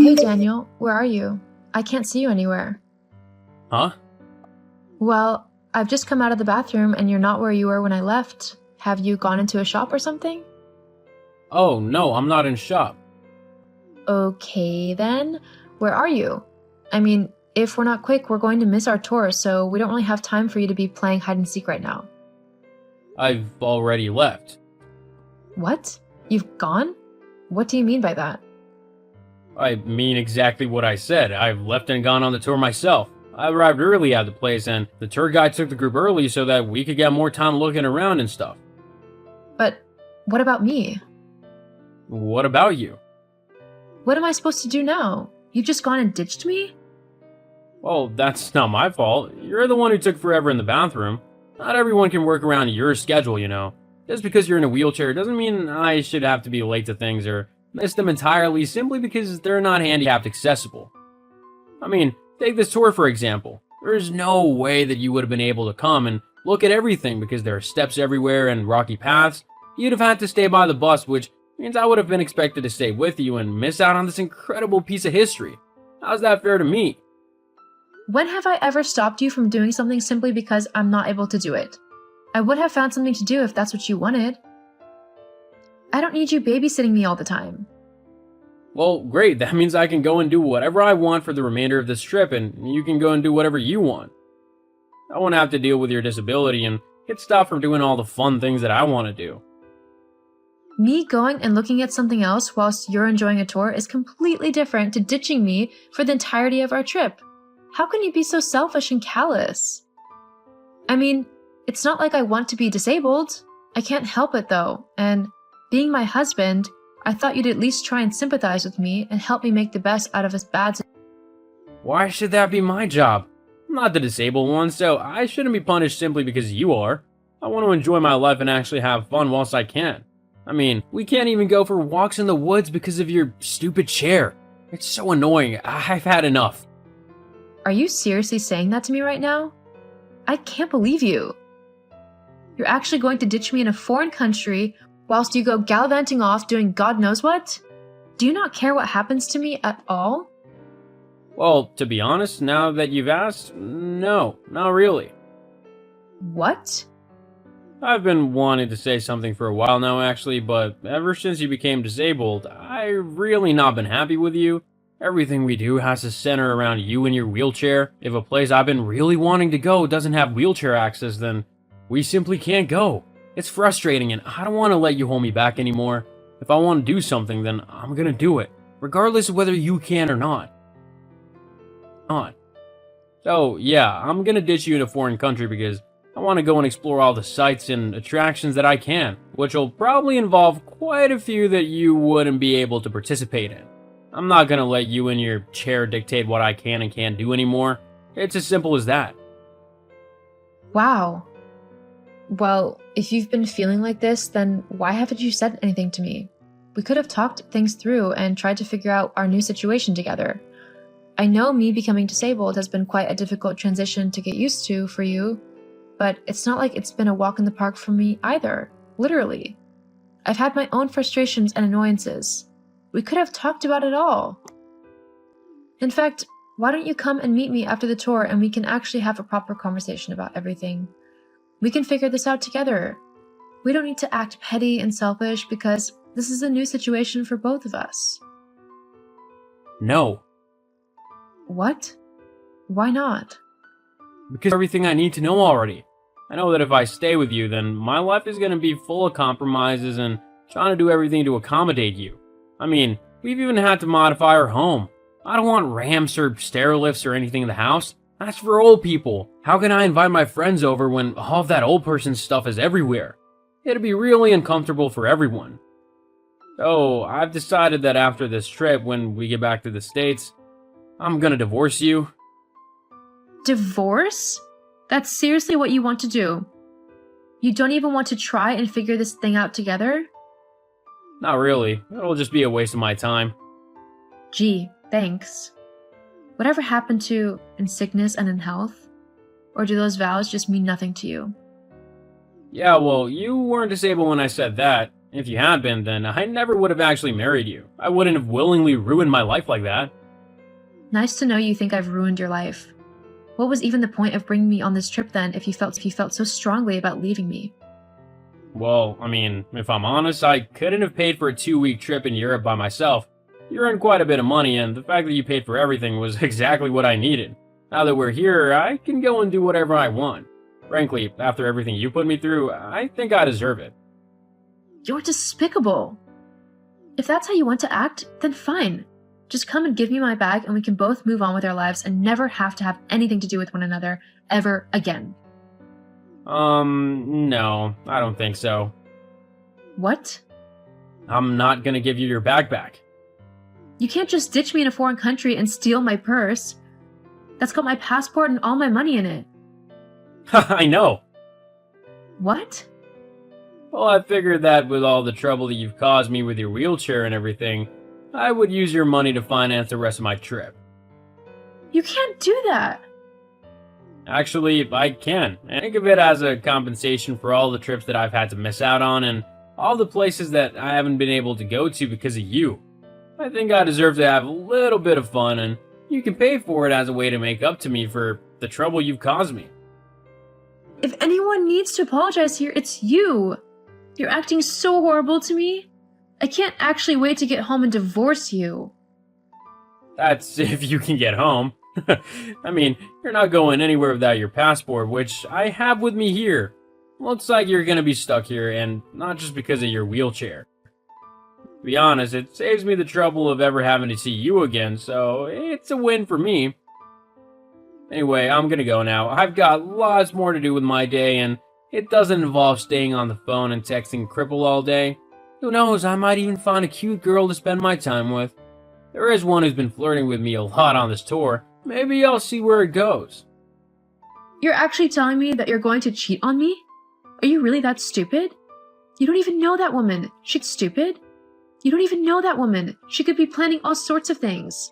Hey Daniel, where are you? I can't see you anywhere. Huh? Well, I've just come out of the bathroom and you're not where you were when I left. Have you gone into a shop or something? Oh, no, I'm not in shop. Okay then, where are you? I mean, if we're not quick, we're going to miss our tour, so we don't really have time for you to be playing hide and seek right now. I've already left. What? You've gone? What do you mean by that? I mean exactly what I said. I've left and gone on the tour myself. I arrived early at the place, and the tour guide took the group early so that we could get more time looking around and stuff. But what about me? What about you? What am I supposed to do now? You've just gone and ditched me? Well, that's not my fault. You're the one who took forever in the bathroom. Not everyone can work around your schedule, you know. Just because you're in a wheelchair doesn't mean I should have to be late to things or miss them entirely simply because they're not handicapped accessible. I mean, take this tour for example. There's no way that you would have been able to come and look at everything because there are steps everywhere and rocky paths. You'd have had to stay by the bus, which means I would have been expected to stay with you and miss out on this incredible piece of history. How's that fair to me? When have I ever stopped you from doing something simply because I'm not able to do it? I would have found something to do if that's what you wanted. I don't need you babysitting me all the time. Well, great. That means I can go and do whatever I want for the remainder of this trip, and you can go and do whatever you want. I won't have to deal with your disability and get stopped from doing all the fun things that I want to do. Me going and looking at something else whilst you're enjoying a tour is completely different to ditching me for the entirety of our trip. How can you be so selfish and callous? I mean, it's not like I want to be disabled. I can't help it though, and being my husband, I thought you'd at least try and sympathize with me and help me make the best out of this bad situation. Why should that be my job? I'm not the disabled one, so I shouldn't be punished simply because you are. I want to enjoy my life and actually have fun whilst I can. I mean, we can't even go for walks in the woods because of your stupid chair. It's so annoying. I've had enough. Are you seriously saying that to me right now? I can't believe you. You're actually going to ditch me in a foreign country whilst you go gallivanting off doing God knows what? Do you not care what happens to me at all? Well, to be honest, now that you've asked, no, not really. What? I've been wanting to say something for a while now actually, but ever since you became disabled, I've really not been happy with you. Everything we do has to center around you and your wheelchair. If a place I've been really wanting to go doesn't have wheelchair access, then we simply can't go. It's frustrating and I don't want to let you hold me back anymore. If I want to do something, then I'm gonna do it, regardless of whether you can or not. So yeah, I'm gonna ditch you in a foreign country because I want to go and explore all the sites and attractions that I can, which will probably involve quite a few that you wouldn't be able to participate in. I'm not gonna let you and your chair dictate what I can and can't do anymore. It's as simple as that. Wow. Well, if you've been feeling like this, then why haven't you said anything to me? We could have talked things through and tried to figure out our new situation together. I know me becoming disabled has been quite a difficult transition to get used to for you, but it's not like it's been a walk in the park for me either, literally. I've had my own frustrations and annoyances. We could have talked about it all. In fact, why don't you come and meet me after the tour and we can actually have a proper conversation about everything? We can figure this out together. We don't need to act petty and selfish because this is a new situation for both of us. No, What? Why not? because everything I need to know already. I know that if I stay with you, then my life is gonna be full of compromises and trying to do everything to accommodate you. I mean, we've even had to modify our home. I don't want ramps or stair lifts or anything in the house. That's for old people. How can I invite my friends over when all of that old person's stuff is everywhere? It'd be really uncomfortable for everyone. So, I've decided that after this trip, when we get back to the States, I'm gonna divorce you. Divorce? That's seriously what you want to do? You don't even want to try and figure this thing out together? Not really. It'll just be a waste of my time. Gee, thanks. Whatever happened to in sickness and in health? Or do those vows just mean nothing to you? Yeah, well, you weren't disabled when I said that. If you had been, then I never would have actually married you. I wouldn't have willingly ruined my life like that. Nice to know you think I've ruined your life. What was even the point of bringing me on this trip then if you felt so strongly about leaving me? Well, I mean, if I'm honest, I couldn't have paid for a 2-week trip in Europe by myself. You earned quite a bit of money, and the fact that you paid for everything was exactly what I needed. Now that we're here, I can go and do whatever I want. Frankly, after everything you put me through, I think I deserve it. You're despicable. If that's how you want to act, then fine. Just come and give me my bag and we can both move on with our lives and never have to have anything to do with one another ever again. No, I don't think so. What? I'm not gonna give you your bag back. You can't just ditch me in a foreign country and steal my purse. That's got my passport and all my money in it. I know. What? Well, I figured that with all the trouble that you've caused me with your wheelchair and everything, I would use your money to finance the rest of my trip. You can't do that. Actually, I can. Think of it as a compensation for all the trips that I've had to miss out on and all the places that I haven't been able to go to because of you. I think I deserve to have a little bit of fun, and you can pay for it as a way to make up to me for the trouble you've caused me. If anyone needs to apologize here, it's you. You're acting so horrible to me. I can't actually wait to get home and divorce you. That's if you can get home. I mean, you're not going anywhere without your passport, which I have with me here. Looks like you're gonna be stuck here, and not just because of your wheelchair. To be honest, it saves me the trouble of ever having to see you again, so it's a win for me. Anyway, I'm gonna go now. I've got lots more to do with my day, and it doesn't involve staying on the phone and texting Cripple all day. Who knows, I might even find a cute girl to spend my time with. There is one who's been flirting with me a lot on this tour. Maybe I'll see where it goes. You're actually telling me that you're going to cheat on me? Are you really that stupid? You don't even know that woman. She's stupid. You don't even know that woman. She could be planning all sorts of things.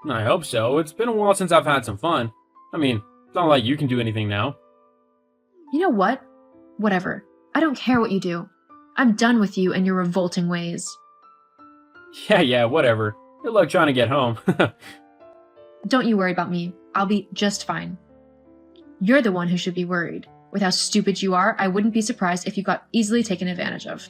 I hope so. It's been a while since I've had some fun. I mean, it's not like you can do anything now. You know what? Whatever. I don't care what you do. I'm done with you and your revolting ways. Yeah, whatever. Good luck trying to get home. Don't you worry about me. I'll be just fine. You're the one who should be worried. With how stupid you are, I wouldn't be surprised if you got easily taken advantage of.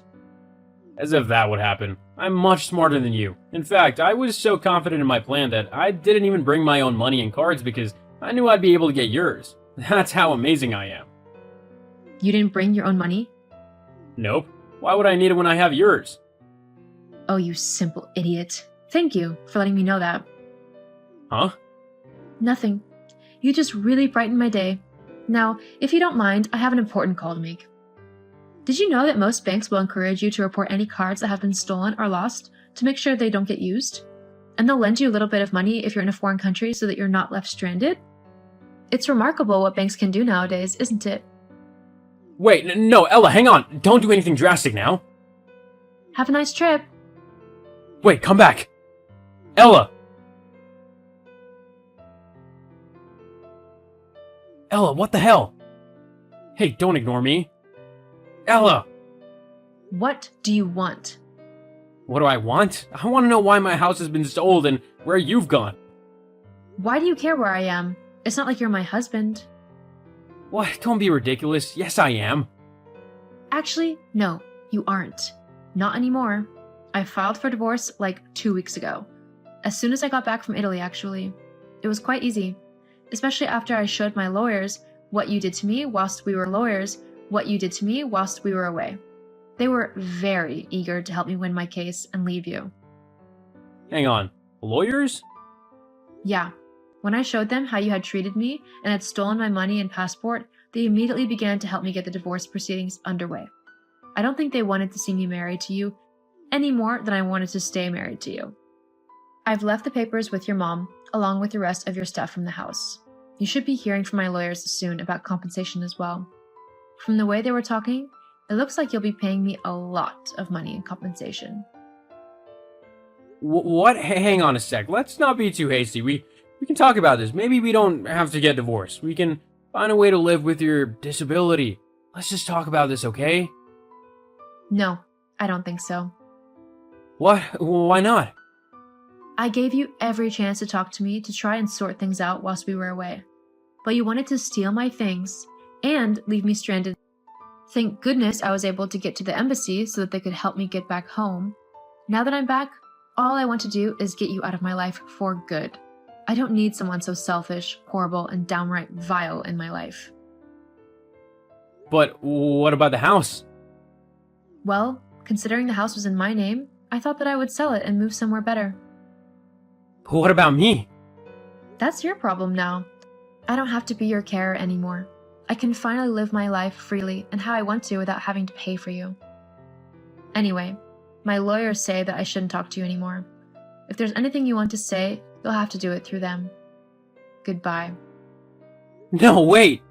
As if that would happen. I'm much smarter than you. In fact, I was so confident in my plan that I didn't even bring my own money and cards because I knew I'd be able to get yours. That's how amazing I am. You didn't bring your own money? Nope. Why would I need it when I have yours? Oh, you simple idiot. Thank you for letting me know that. Huh? Nothing. You just really brightened my day. Now, if you don't mind, I have an important call to make. Did you know that most banks will encourage you to report any cards that have been stolen or lost to make sure they don't get used? And they'll lend you a little bit of money if you're in a foreign country so that you're not left stranded? It's remarkable what banks can do nowadays, isn't it? Wait, no, Ella, hang on. Don't do anything drastic now. Have a nice trip. Wait, come back. Ella! Ella, what the hell? Hey, don't ignore me. Ella! What do you want? What do I want? I want to know why my house has been sold and where you've gone. Why do you care where I am? It's not like you're my husband. What? Don't be ridiculous. Yes, I am. Actually, no, you aren't. Not anymore. I filed for divorce like 2 weeks ago. As soon as I got back from Italy, actually. It was quite easy. Especially after I showed my lawyers what you did to me whilst we were lawyers, what you did to me whilst we were away. They were very eager to help me win my case and leave you. Hang on. Lawyers? Yeah. When I showed them how you had treated me and had stolen my money and passport, they immediately began to help me get the divorce proceedings underway. I don't think they wanted to see me married to you any more than I wanted to stay married to you. I've left the papers with your mom, along with the rest of your stuff from the house. You should be hearing from my lawyers soon about compensation as well. From the way they were talking, it looks like you'll be paying me a lot of money in compensation. What? Hang on a sec. Let's not be too hasty. We can talk about this. Maybe we don't have to get divorced. We can find a way to live with your disability. Let's just talk about this, okay? No, I don't think so. What? Why not? I gave you every chance to talk to me to try and sort things out whilst we were away. But you wanted to steal my things and leave me stranded. Thank goodness I was able to get to the embassy so that they could help me get back home. Now that I'm back, all I want to do is get you out of my life for good. I don't need someone so selfish, horrible, and downright vile in my life. But what about the house? Well, considering the house was in my name, I thought that I would sell it and move somewhere better. What about me? That's your problem now. I don't have to be your carer anymore. I can finally live my life freely and how I want to without having to pay for you. Anyway, my lawyers say that I shouldn't talk to you anymore. If there's anything you want to say, you'll have to do it through them. Goodbye. No, wait!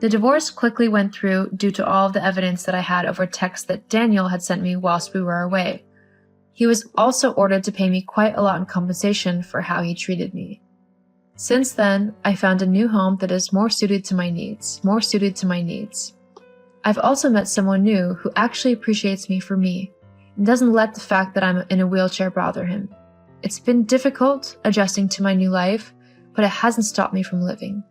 The divorce quickly went through due to all of the evidence that I had over texts that Daniel had sent me whilst we were away. He was also ordered to pay me quite a lot in compensation for how he treated me. Since then, I found a new home that is more suited to my needs. I've also met someone new who actually appreciates me for me and doesn't let the fact that I'm in a wheelchair bother him. It's been difficult adjusting to my new life, but it hasn't stopped me from living.